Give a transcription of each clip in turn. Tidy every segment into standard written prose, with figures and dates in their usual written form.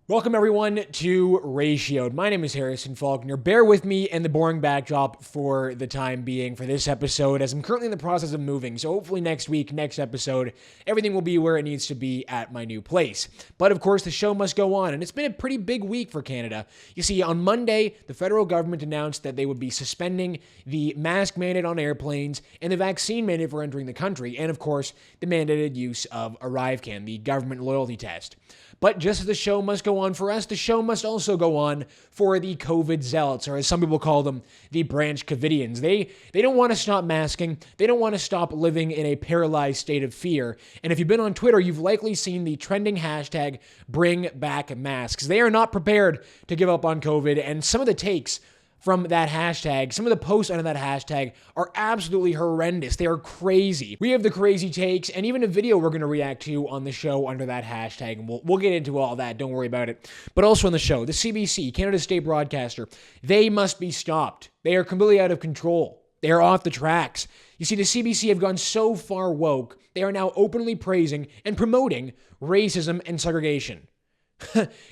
Welcome everyone to Ratioed. My name is Harrison Faulkner. Bear with me and the boring backdrop for the time being for this episode, as I'm currently in the process of moving. So hopefully next week, next episode, everything will be where it needs to be at my new place. But of course, the show must go on, and it's been a pretty big week for Canada. You see, on Monday, the federal government announced that they would be suspending the mask mandate on airplanes and the vaccine mandate for entering the country, and of course, the mandated use of ArriveCan, the government loyalty test. But just as the show must go on for us, the show must also go on for the COVID zealots, or as some people call them, the Branch Covidians. They don't want to stop masking. They don't want to stop living in a paralyzed state of fear. And if you've been on Twitter, you've likely seen the trending hashtag bring back masks. They are not prepared to give up on COVID, and some of the takes from that hashtag, some of the posts under that hashtag are absolutely horrendous. They are crazy. We have the crazy takes and even a video we're going to react to on the show under that hashtag, and we'll get into all that. Don't worry about it. But also on the show, the CBC, Canada's state broadcaster, they must be stopped. They are completely out of control. They are off the tracks. You see, the CBC have gone so far woke, they are now openly praising and promoting racism and segregation.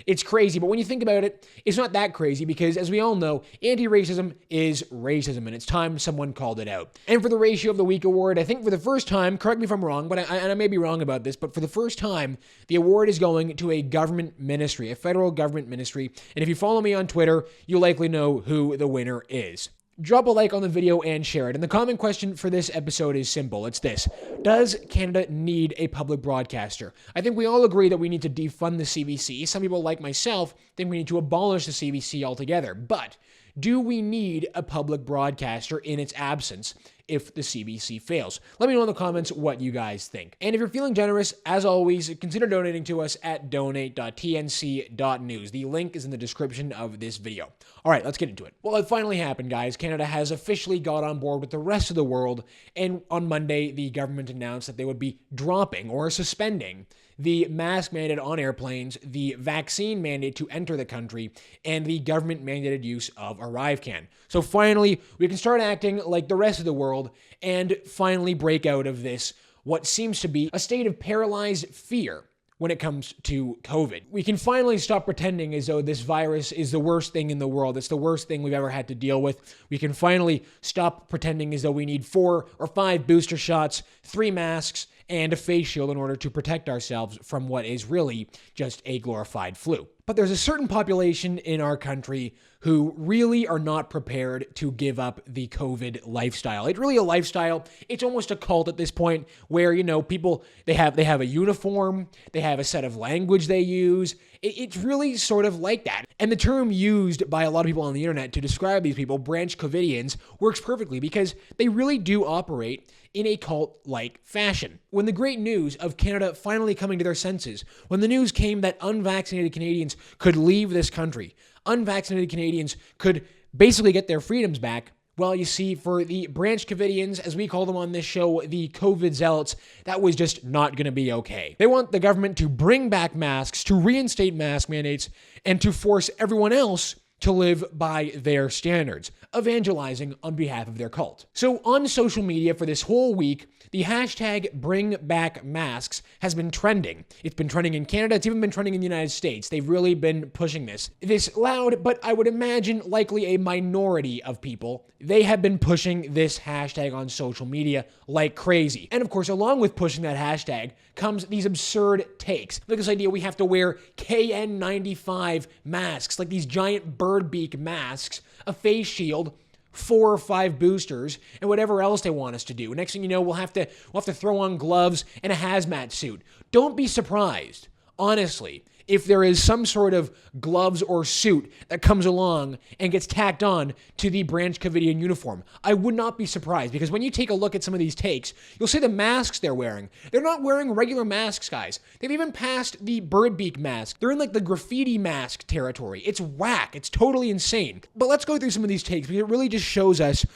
It's crazy, but when you think about it, it's not that crazy because, as we all know, anti-racism is racism, and it's time someone called it out. And for the Ratio of the Week award, I think for the first time, correct me if I'm wrong, but I may be wrong about this, but for the first time, the award is going to a government ministry, a federal government ministry, and if you follow me on Twitter, you'll likely know who the winner is. Drop a like on the video and share it. And the comment question for this episode is simple. It's this: does Canada need a public broadcaster? I think we all agree that we need to defund the CBC. Some people, like myself, think we need to abolish the CBC altogether. But do we need a public broadcaster in its absence if the CBC fails? Let me know in the comments what you guys think. And if you're feeling generous, as always, consider donating to us at donate.tnc.news. The link is in the description of this video. All right, let's get into it. Well, it finally happened, guys. Canada has officially got on board with the rest of the world, and on Monday, the government announced that they would be dropping or suspending the mask mandate on airplanes, the vaccine mandate to enter the country, and the government-mandated use of ArriveCan. So finally, we can start acting like the rest of the world and finally break out of this, what seems to be a state of paralyzed fear when it comes to COVID. We can finally stop pretending as though this virus is the worst thing in the world. It's the worst thing we've ever had to deal with. We can finally stop pretending as though we need 4 or 5 booster shots, 3 masks, and a face shield in order to protect ourselves from what is really just a glorified flu. But there's a certain population in our country who really are not prepared to give up the COVID lifestyle. It's really a lifestyle. It's almost a cult at this point where, people, they have a uniform, they have a set of language they use. It's really sort of like that. And the term used by a lot of people on the internet to describe these people, Branch Covidians, works perfectly because they really do operate in a cult-like fashion. When the great news of Canada finally coming to their senses, when the news came that unvaccinated Canadians could leave this country, unvaccinated Canadians could basically get their freedoms back, well, you see, for the Branch Covidians, as we call them on this show, the COVID zealots, that was just not going to be okay. They want the government to bring back masks, to reinstate mask mandates, and to force everyone else to live by their standards, evangelizing on behalf of their cult. So on social media for this whole week, the hashtag #BringBackMasks has been trending. It's been trending in Canada. It's even been trending in the United States. They've really been pushing this. This loud, but I would imagine likely a minority of people, they have been pushing this hashtag on social media like crazy. And of course, along with pushing that hashtag comes these absurd takes. Like this idea we have to wear KN95 masks, like these giant bird beak masks, a face shield, 4 or 5 boosters, and whatever else they want us to do. Next thing you know, we'll have to throw on gloves and a hazmat suit. Don't be surprised, honestly, if there is some sort of gloves or suit that comes along and gets tacked on to the Branch Covidian uniform. I would not be surprised, because when you take a look at some of these takes, you'll see the masks they're wearing. They're not wearing regular masks, guys. They've even passed the bird beak mask. They're in like the graffiti mask territory. It's whack. It's totally insane. But let's go through some of these takes, because it really just shows us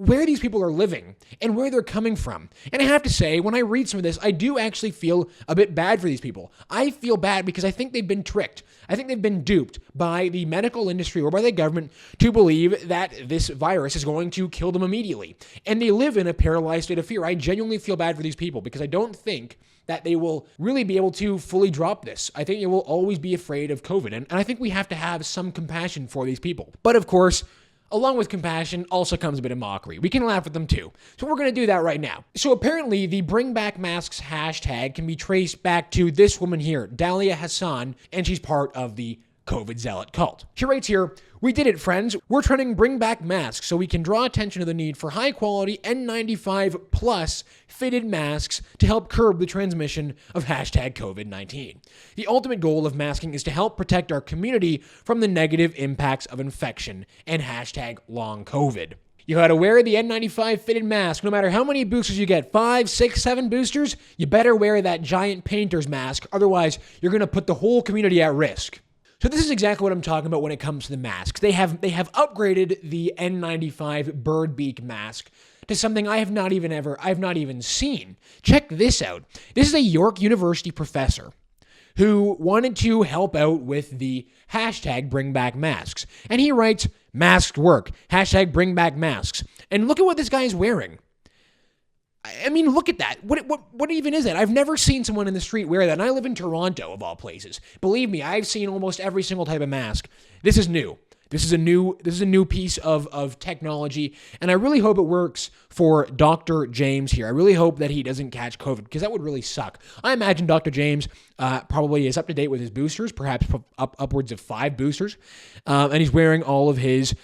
where these people are living and where they're coming from. And I have to say, when I read some of this, I do actually feel a bit bad for these people. I feel bad because I think they've been tricked. I think they've been duped by the medical industry or by the government to believe that this virus is going to kill them immediately. And they live in a paralyzed state of fear. I genuinely feel bad for these people because I don't think that they will really be able to fully drop this. I think they will always be afraid of COVID. And I think we have to have some compassion for these people. But of course, along with compassion also comes a bit of mockery. We can laugh at them too. So we're going to do that right now. So apparently the Bring Back Masks hashtag can be traced back to this woman here, Dalia Hassan, and she's part of the COVID zealot cult. She writes here, "We did it, friends. We're trending Bring Back Masks so we can draw attention to the need for high-quality N95 plus fitted masks to help curb the transmission of hashtag COVID-19. The ultimate goal of masking is to help protect our community from the negative impacts of infection and hashtag long COVID. You gotta wear the N95 fitted mask no matter how many boosters you get. 5, 6, 7 boosters? You better wear that giant painter's mask. Otherwise, you're gonna put the whole community at risk." So this is exactly what I'm talking about when it comes to the masks. They have upgraded the N95 bird beak mask to something I've not even seen. Check this out. This is a York University professor who wanted to help out with the hashtag Bring Back Masks. And he writes, "Masks work. Hashtag Bring Back Masks." And look at what this guy is wearing. I mean, look at that. What even is that? I've never seen someone in the street wear that. And I live in Toronto, of all places. Believe me, I've seen almost every single type of mask. This is new. This is a new piece of technology, and I really hope it works for Dr. James here. I really hope that he doesn't catch COVID, because that would really suck. I imagine Dr. James probably is up to date with his boosters, perhaps upwards of 5 boosters, and he's wearing all of his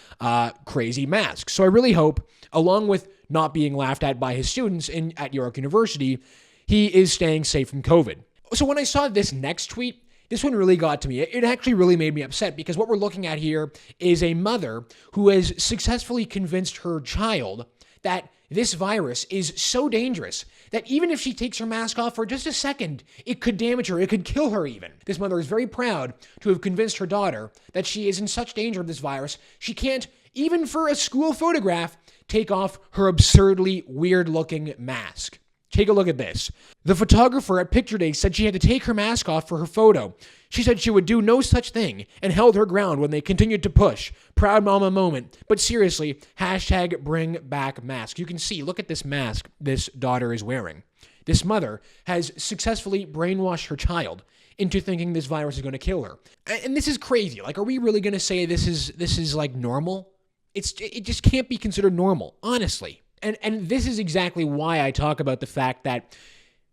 crazy masks. So I really hope, along with not being laughed at by his students at York University, he is staying safe from COVID. So when I saw this next tweet, this one really got to me. It actually really made me upset, because what we're looking at here is a mother who has successfully convinced her child that this virus is so dangerous that even if she takes her mask off for just a second, it could damage her. It could kill her even. This mother is very proud to have convinced her daughter that she is in such danger of this virus, she can't, even for a school photograph, take off her absurdly weird-looking mask. Take a look at this. The photographer at Picture Day said she had to take her mask off for her photo. She said she would do no such thing and held her ground when they continued to push. Proud mama moment. But seriously, hashtag bring back mask. You can see, look at this mask this daughter is wearing. This mother has successfully brainwashed her child into thinking this virus is going to kill her. And this is crazy. Like, are we really going to say this is like normal? It just can't be considered normal, honestly. And this is exactly why I talk about the fact that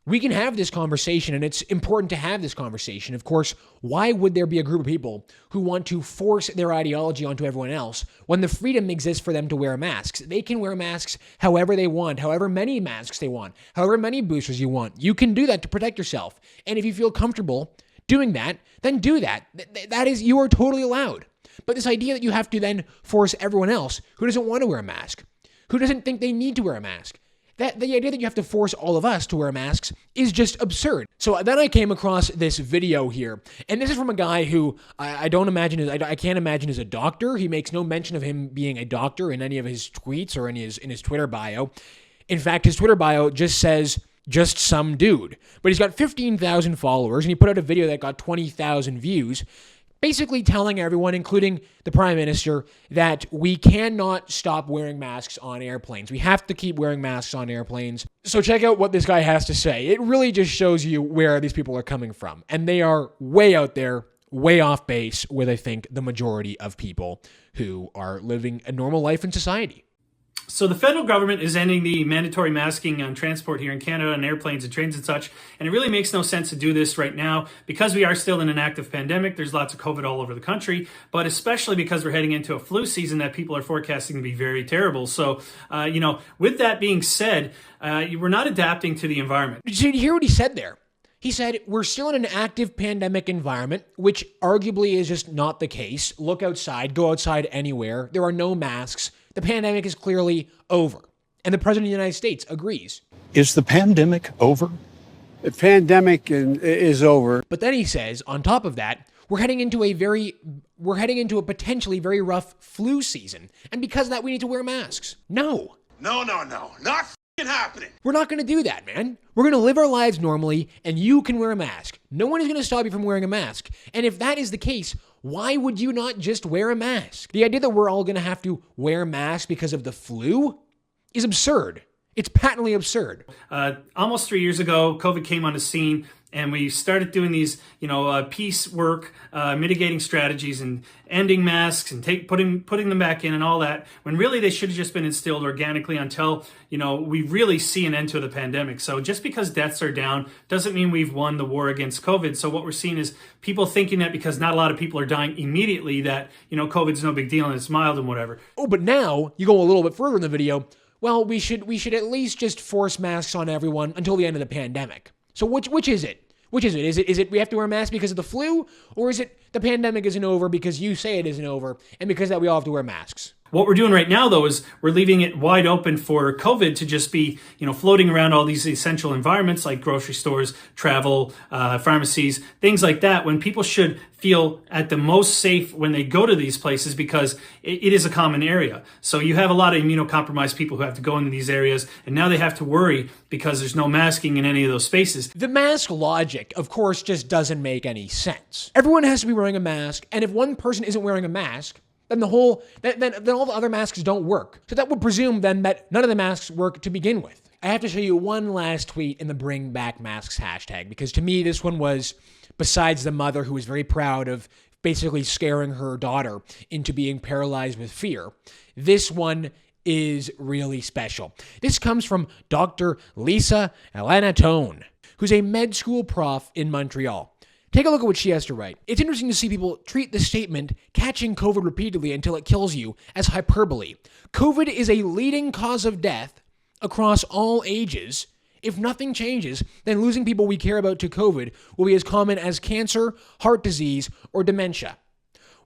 we can have this conversation, and it's important to have this conversation. Of course, why would there be a group of people who want to force their ideology onto everyone else when the freedom exists for them to wear masks? They can wear masks however they want, however many masks they want, however many boosters you want. You can do that to protect yourself. And if you feel comfortable doing that, then do that. That is, you are totally allowed. But this idea that you have to then force everyone else who doesn't want to wear a mask, who doesn't think they need to wear a mask, that the idea that you have to force all of us to wear masks is just absurd. So then I came across this video here, and this is from a guy who I can't imagine is a doctor. He makes no mention of him being a doctor in any of his tweets or in his Twitter bio. In fact, his Twitter bio just says, just some dude. But he's got 15,000 followers, and he put out a video that got 20,000 views, basically telling everyone, including the Prime Minister, that we cannot stop wearing masks on airplanes. We have to keep wearing masks on airplanes. So check out what this guy has to say. It really just shows you where these people are coming from. And they are way out there, way off base with, I think, the majority of people who are living a normal life in society. So the federal government is ending the mandatory masking on transport here in Canada, on airplanes and trains and such. And it really makes no sense to do this right now because we are still in an active pandemic. There's lots of COVID all over the country, but especially because we're heading into a flu season that people are forecasting to be very terrible. So, with that being said, we're not adapting to the environment. Did you hear what he said there? He said, we're still in an active pandemic environment, which arguably is just not the case. Look outside, go outside anywhere. There are no masks. The pandemic is clearly over. And the President of the United States agrees. Is the pandemic over? The pandemic is over. But then he says, on top of that, we're heading into a potentially very rough flu season. And because of that, we need to wear masks. No. No, not f***ing happening. We're not going to do that, man. We're going to live our lives normally, and you can wear a mask. No one is going to stop you from wearing a mask. And if that is the case, why would you not just wear a mask? The idea that we're all going to have to wear masks because of the flu is absurd. It's patently absurd. Almost 3 years ago, COVID came on the scene, and we started doing these, peace work, mitigating strategies, and ending masks, and putting them back in, and all that. When really they should have just been instilled organically until we really see an end to the pandemic. So just because deaths are down doesn't mean we've won the war against COVID. So what we're seeing is people thinking that because not a lot of people are dying immediately, that COVID's no big deal and it's mild and whatever. Oh, but now you go a little bit further in the video. Well, we should at least just force masks on everyone until the end of the pandemic. So which is it? Which is it? Is it we have to wear masks because of the flu? Or is it the pandemic isn't over because you say it isn't over and because that we all have to wear masks? What we're doing right now, though, is we're leaving it wide open for COVID to just be, floating around all these essential environments like grocery stores, travel, pharmacies, things like that, when people should feel at the most safe when they go to these places because it is a common area. So you have a lot of immunocompromised people who have to go into these areas, and now they have to worry because there's no masking in any of those spaces. The mask logic, of course, just doesn't make any sense. Everyone has to be wearing a mask, and if one person isn't wearing a mask, then all the other masks don't work. So that would presume then that none of the masks work to begin with. I have to show you one last tweet in the Bring Back Masks hashtag, because to me this one was, besides the mother who was very proud of basically scaring her daughter into being paralyzed with fear, this one is really special. This comes from Dr. Lisa Elena Tone, who's a med school prof in Montreal. Take a look at what she has to write. It's interesting to see people treat the statement, catching COVID repeatedly until it kills you, as hyperbole. COVID is a leading cause of death across all ages. If nothing changes, then losing people we care about to COVID will be as common as cancer, heart disease, or dementia.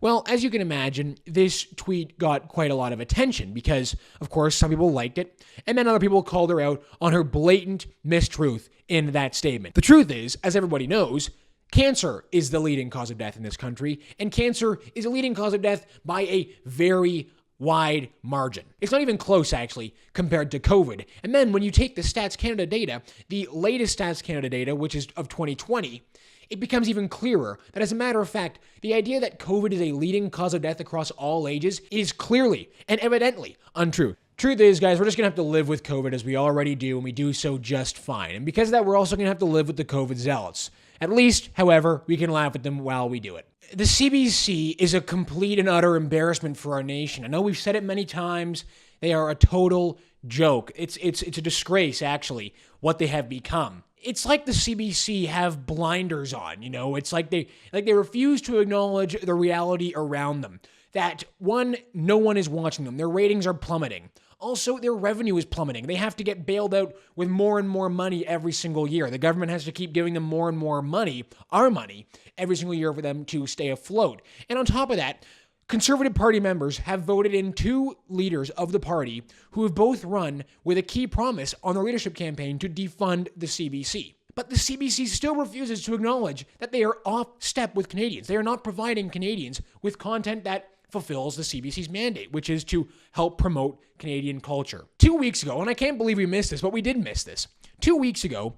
Well, as you can imagine, this tweet got quite a lot of attention because, of course, some people liked it, and then other people called her out on her blatant mistruth in that statement. The truth is, as everybody knows, cancer is the leading cause of death in this country, and cancer is a leading cause of death by a very wide margin. It's not even close, actually, compared to COVID. And then when you take the Stats Canada data, the latest Stats Canada data, which is of 2020, it becomes even clearer that, as a matter of fact, the idea that COVID is a leading cause of death across all ages is clearly and evidently untrue. Truth is, guys, we're just going to have to live with COVID as we already do, and we do so just fine. And because of that, we're also going to have to live with the COVID zealots. At least, however, we can laugh at them while we do it. The CBC is a complete and utter embarrassment for our nation. I know we've said it many times. They are a total joke. It's a disgrace, actually, what they have become. It's like the CBC have blinders on, It's like they refuse to acknowledge the reality around them. That, one, no one is watching them. Their ratings are plummeting. Also, their revenue is plummeting. They have to get bailed out with more and more money every single year. The government has to keep giving them more and more money, our money, every single year for them to stay afloat. And on top of that, Conservative Party members have voted in two leaders of the party who have both run with a key promise on their leadership campaign to defund the CBC. But the CBC still refuses to acknowledge that they are off step with Canadians. They are not providing Canadians with content that fulfills the CBC's mandate, which is to help promote Canadian culture. 2 weeks ago, and I can't believe we missed this, but we did miss this. 2 weeks ago,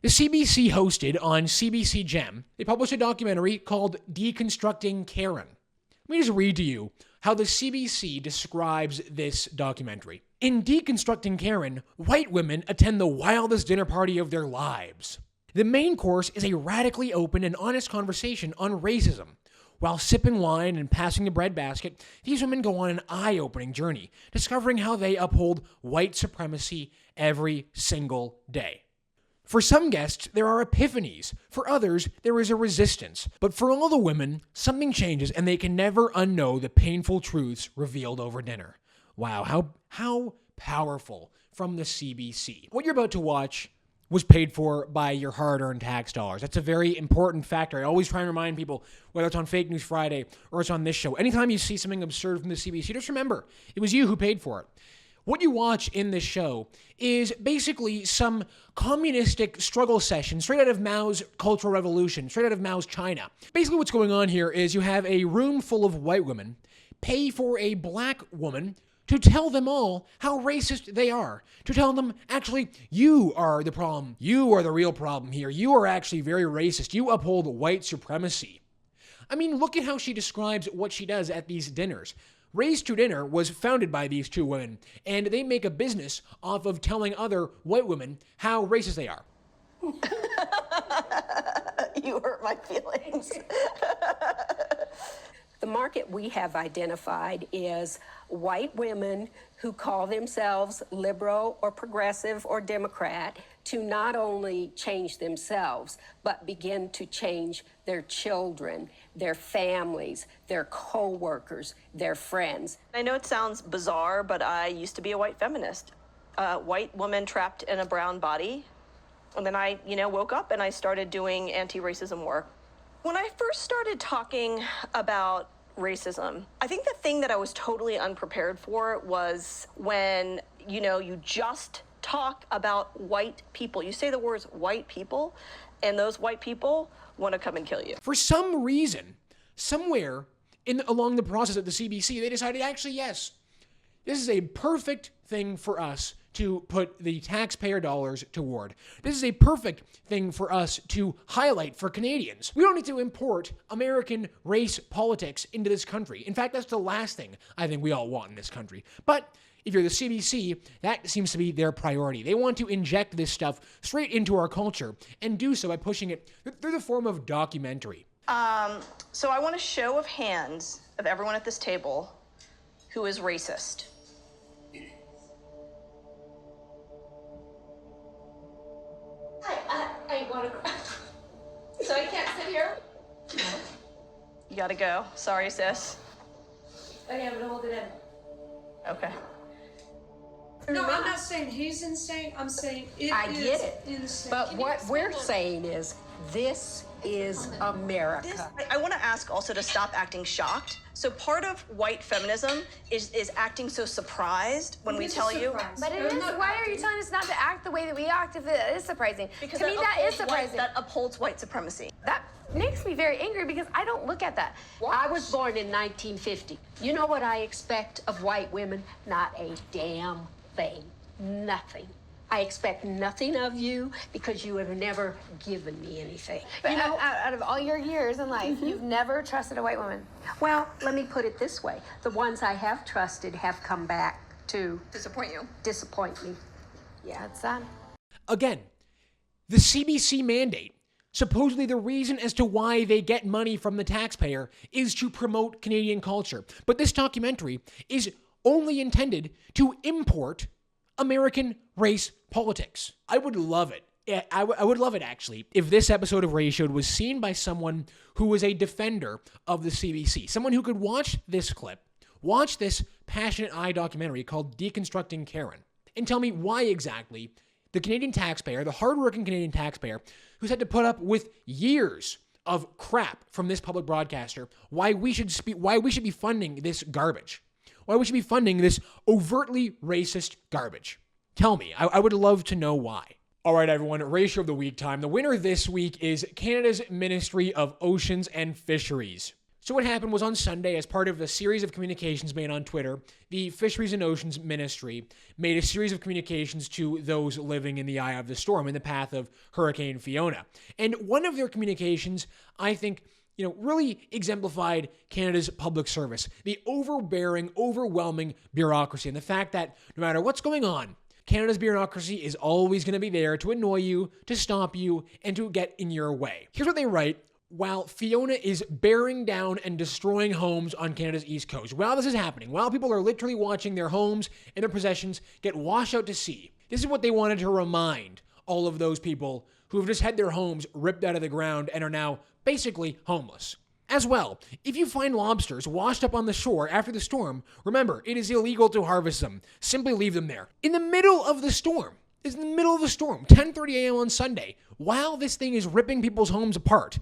the CBC hosted on CBC Gem, they published a documentary called Deconstructing Karen. Let me just read to you how the CBC describes this documentary. In Deconstructing Karen, white women attend the wildest dinner party of their lives. The main course is a radically open and honest conversation on racism. While sipping wine and passing the bread basket, these women go on an eye-opening journey, discovering how they uphold white supremacy every single day. For some guests, there are epiphanies. For others, there is a resistance. But for all the women, something changes and they can never unknow the painful truths revealed over dinner. Wow, how powerful from the CBC. What you're about to watch was paid for by your hard-earned tax dollars. That's a very important factor. I always try and remind people, whether it's on Fake News Friday or it's on this show, anytime you see something absurd from the CBC, just remember, it was you who paid for it. What you watch in this show is basically some communistic struggle session straight out of Mao's Cultural Revolution, straight out of Mao's China. Basically what's going on here is you have a room full of white women pay for a black woman to tell them all how racist they are, to tell them, actually, you are the problem. You are the real problem here. You are actually very racist. You uphold white supremacy. I mean, look at how she describes what she does at these dinners. Raised to Dinner was founded by these two women, and they make a business off of telling other white women how racist they are. You hurt my feelings. The market we have identified is white women who call themselves liberal or progressive or Democrat to not only change themselves, but begin to change their children, their families, their co-workers, their friends. I know it sounds bizarre, but I used to be a white feminist. A white woman trapped in a brown body. And then I, woke up and I started doing anti-racism work. When I first started talking about racism, I think the thing that I was totally unprepared for was when, you just talk about white people. You say the words white people, and those white people want to come and kill you. For some reason, somewhere along the process at the CBC, they decided, actually, yes, this is a perfect thing for us to put the taxpayer dollars toward. This is a perfect thing for us to highlight for Canadians. We don't need to import American race politics into this country. In fact, that's the last thing I think we all want in this country. But if you're the CBC, that seems to be their priority. They want to inject this stuff straight into our culture and do so by pushing it through the form of documentary. So I want a show of hands of everyone at this table who is racist. I want to. So I can't sit here? No. You gotta go. Sorry, sis. Okay, I'm gonna hold it in. Okay. No, I'm not saying he's insane. I'm saying I get it. insane. But what we're saying is, this is America. I want to ask also to stop acting shocked. So part of white feminism is acting so surprised when we tell you. But it is. Why are you telling us not to act the way that we act if it is surprising? Because to me, that is surprising. That upholds white supremacy. That makes me very angry because I don't look at that. I was born in 1950. You know what I expect of white women? Not a damn thing. Nothing. I expect nothing of you because you have never given me anything. But out of all your years in life, you've never trusted a white woman. Well, let me put it this way. The ones I have trusted have come back to disappoint me. Yeah. That's sad. Again, the CBC mandate, supposedly the reason as to why they get money from the taxpayer, is to promote Canadian culture. But this documentary is only intended to import American race politics. I would love it. I would love it, actually, if this episode of Ratioed was seen by someone who was a defender of the CBC. Someone who could watch this clip, watch this passionate eye documentary called Deconstructing Karen, and tell me why exactly the Canadian taxpayer, the hardworking Canadian taxpayer, who's had to put up with years of crap from this public broadcaster, why we should be funding this garbage. Why we should be funding this overtly racist garbage. Tell me. I would love to know why. All right, everyone, Ratio of the Week time. The winner this week is Canada's Ministry of Oceans and Fisheries. So what happened was on Sunday, as part of a series of communications made on Twitter, the Fisheries and Oceans Ministry made a series of communications to those living in the eye of the storm, in the path of Hurricane Fiona. And one of their communications, I think, really exemplified Canada's public service, the overbearing, overwhelming bureaucracy, and the fact that no matter what's going on, Canada's bureaucracy is always going to be there to annoy you, to stop you, and to get in your way. Here's what they write. While Fiona is bearing down and destroying homes on Canada's east coast, while this is happening, while people are literally watching their homes and their possessions get washed out to sea, this is what they wanted to remind all of those people who have just had their homes ripped out of the ground and are now basically homeless. As well, if you find lobsters washed up on the shore after the storm, remember, it is illegal to harvest them. Simply leave them there. In the middle of the storm, 10:30 a.m. on Sunday, while this thing is ripping people's homes apart,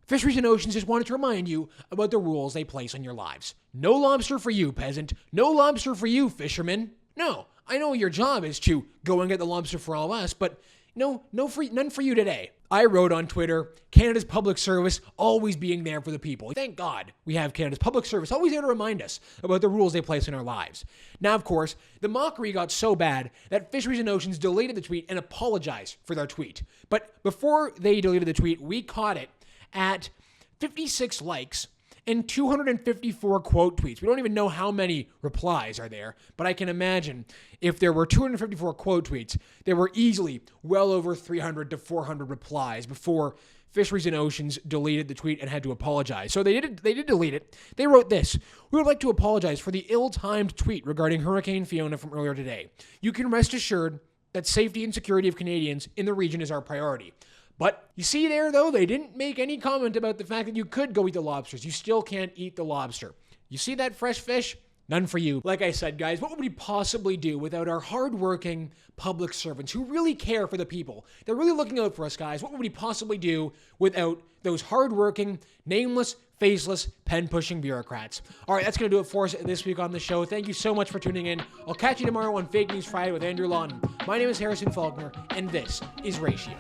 Fisheries and Oceans just wanted to remind you about the rules they place on your lives. No lobster for you, peasant. No lobster for you, fisherman. No, I know your job is to go and get the lobster for all of us, but none for you today. I wrote on Twitter, Canada's public service always being there for the people. Thank God we have Canada's public service always there to remind us about the rules they place in our lives. Now, of course, the mockery got so bad that Fisheries and Oceans deleted the tweet and apologized for their tweet. But before they deleted the tweet, we caught it at 56 likes and 254 quote tweets. We don't even know how many replies are there, but I can imagine if there were 254 quote tweets, there were easily well over 300 to 400 replies before Fisheries and Oceans deleted the tweet and had to apologize. So they did delete it. They wrote this: "We would like to apologize for the ill-timed tweet regarding Hurricane Fiona from earlier today. You can rest assured that safety and security of Canadians in the region is our priority." But you see there, though, they didn't make any comment about the fact that you could go eat the lobsters. You still can't eat the lobster. You see that fresh fish? None for you. Like I said, guys, what would we possibly do without our hardworking public servants who really care for the people? They're really looking out for us, guys. What would we possibly do without those hardworking, nameless, faceless, pen-pushing bureaucrats? All right, that's going to do it for us this week on the show. Thank you so much for tuning in. I'll catch you tomorrow on Fake News Friday with Andrew Lawton. My name is Harrison Faulkner, and this is Ratio.